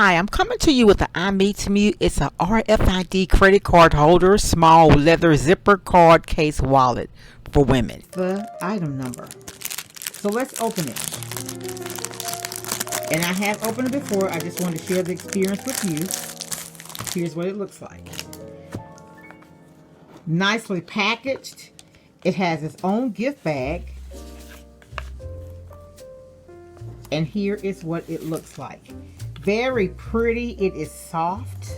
Hi, I'm coming to you with the IMEETU. It's a RFID credit card holder, small leather zipper card case wallet for women. The item number. So let's open it. And I have opened it before. I just wanted to share the experience with you. Here's what it looks like. Nicely packaged. It has its own gift bag. And here is what it looks like. Very pretty. It is soft.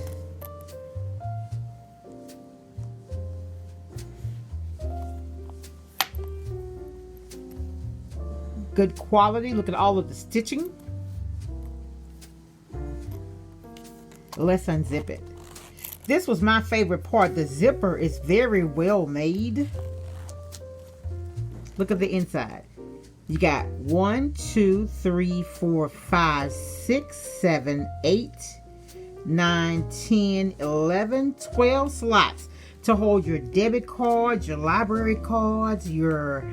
Good quality. Look at all of the stitching. Let's unzip it. This was my favorite part. The zipper is very well made. Look at the inside. You got 1, 2, 3, 4, 5, 6, 7, 8, 9, 10, 11, 12 slots to hold your debit cards, your library cards, your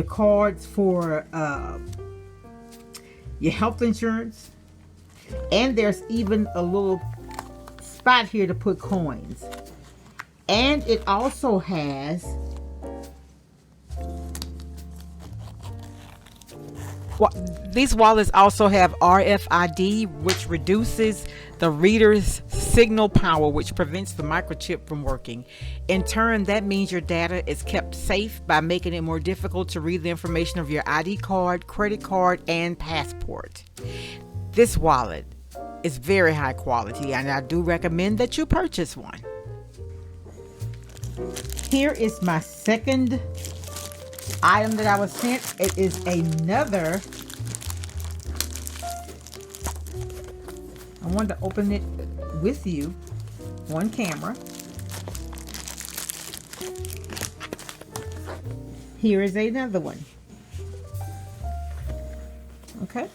cards for your health insurance. And there's even a little spot here to put coins. And it also has these wallets also have RFID, which reduces the reader's signal power, which prevents the microchip from working. In turn, that means your data is kept safe by making it more difficult to read the information of your ID card, credit card, and passport. This wallet is very high quality, and I do recommend that you purchase one. Here is my second item that I was sent. It is another. I wanted to open it with you on camera. Here is another one. Okay.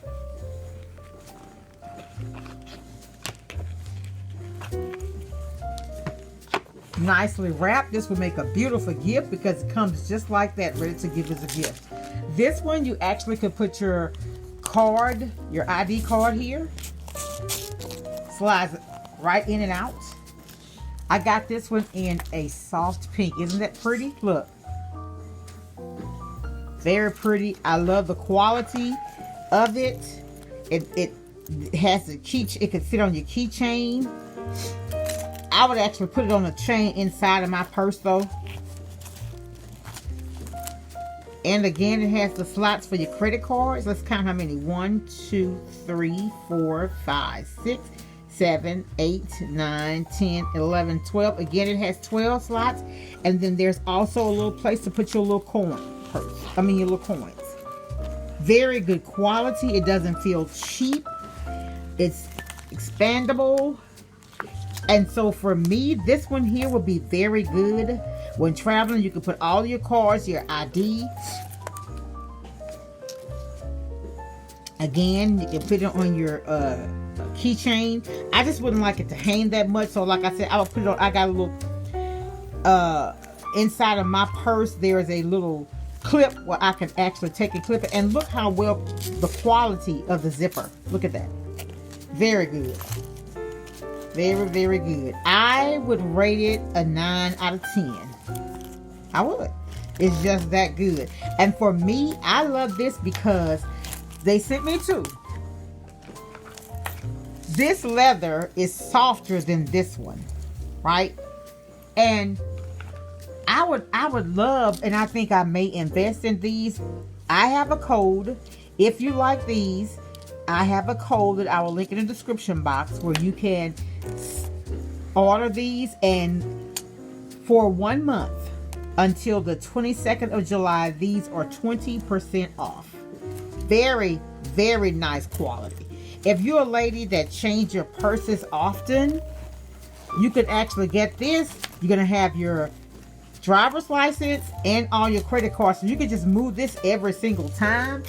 Nicely wrapped. This would make a beautiful gift because it comes just like that, ready to give as a gift. This one you actually could put your card, your ID card here. Slides right in and out. I got this one in a soft pink. Isn't that pretty? Look. Very pretty. I love the quality of it. It has a key. It could fit on your keychain. I would actually put it on a chain inside of my purse though. And again, it has the slots for your credit cards. Let's count how many. 1, 2, 3, 4, 5, 6, 7, 8, 9, 10, 11, 12. Again, it has 12 slots. And then there's also a little place to put your little coin purse. Your little coins. Very good quality. It doesn't feel cheap. It's expandable. And so for me, this one here will be very good. When traveling, you can put all your cards, your ID. Again, you can put it on your keychain. I just wouldn't like it to hang that much. So like I said, I would put it on. I got a little, inside of my purse, there's a little clip where I can actually take and clip it. And look how well the quality of the zipper. Look at that. Very good. Very, very good. I would rate it a 9 out of 10. I would. It's just that good. And for me, I love this because they sent me two. This leather is softer than this one, right? And I would love, and I think I may invest in these. I have a code. If you like these, I have a code that I will link in the description box where you can order these, and for 1 month until the 22nd of July, these are 20% off. Very, very nice quality. If you're a lady that changes your purses often, you can actually get this. You're going to have your driver's license and all your credit cards, so you can just move this every single time.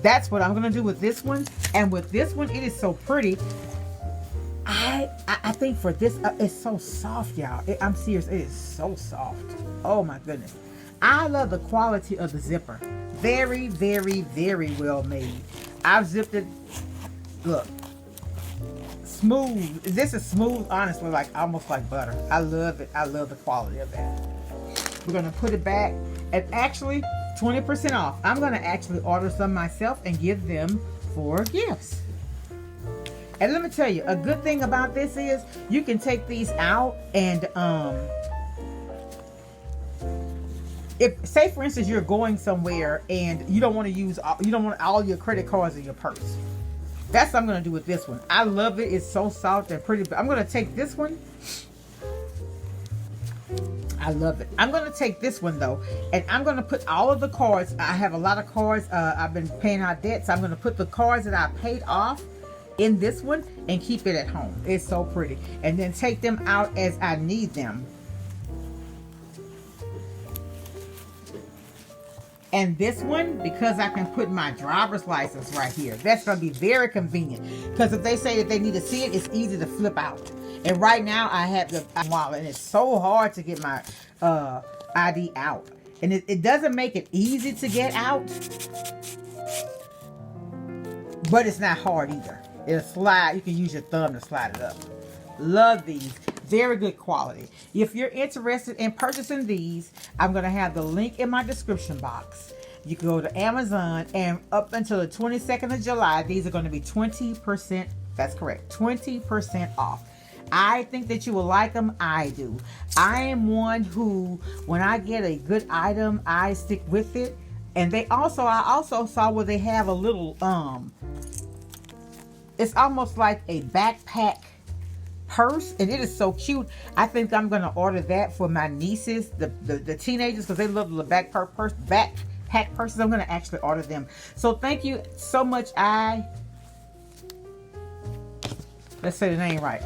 That's what I'm going to do with this one. And with this one, it is so pretty. I think for this, it's so soft, y'all. I'm serious. It is so soft. Oh, my goodness. I love the quality of the zipper. Very, very, very well made. I've zipped it. Look, smooth. This is smooth, honestly, like almost like butter. I love it. I love the quality of that. We're gonna put it back, and actually 20% off. I'm gonna actually order some myself and give them for gifts. And let me tell you, a good thing about this is you can take these out and if, say for instance, you're going somewhere and you don't want to use, you don't want all your credit cards in your purse. That's what I'm going to do with this one. I love it. It's so soft and pretty. I'm going to take this one. I love it. I'm going to take this one though, and I'm going to put all of the cards. I have a lot of cards. I've been paying out debt, so I'm going to put the cards that I paid off in this one and keep it at home. It's so pretty. And then take them out as I need them. And this one, because I can put my driver's license right here, that's going to be very convenient. Because if they say that they need to see it, it's easy to flip out. And right now I have the wallet, and it's so hard to get my ID out. And it doesn't make it easy to get out, but it's not hard either. It'll slide. You can use your thumb to slide it up. Love these. Very good quality. If you're interested in purchasing these, I'm going to have the link in my description box. You can go to Amazon, and up until the 22nd of July, these are going to be 20%. That's correct. 20% off. I think that you will like them. I do. I am one who, when I get a good item, I stick with it. And I also saw where they have a little, it's almost like a backpack purse, and it is so cute. I think I'm going to order that for my nieces, the teenagers, because they love the backpack purses. I'm going to actually order them. So thank you so much. Let's say the name right.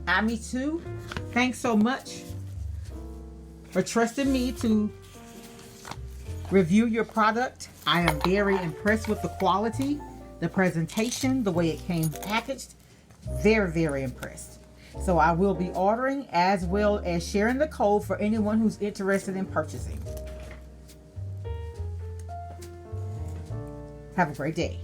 IMEETU. Thanks so much for trusting me to review your product. I am very impressed with the quality, the presentation, the way it came packaged. Very, very impressed. So I will be ordering, as well as sharing the code for anyone who's interested in purchasing. Have a great day.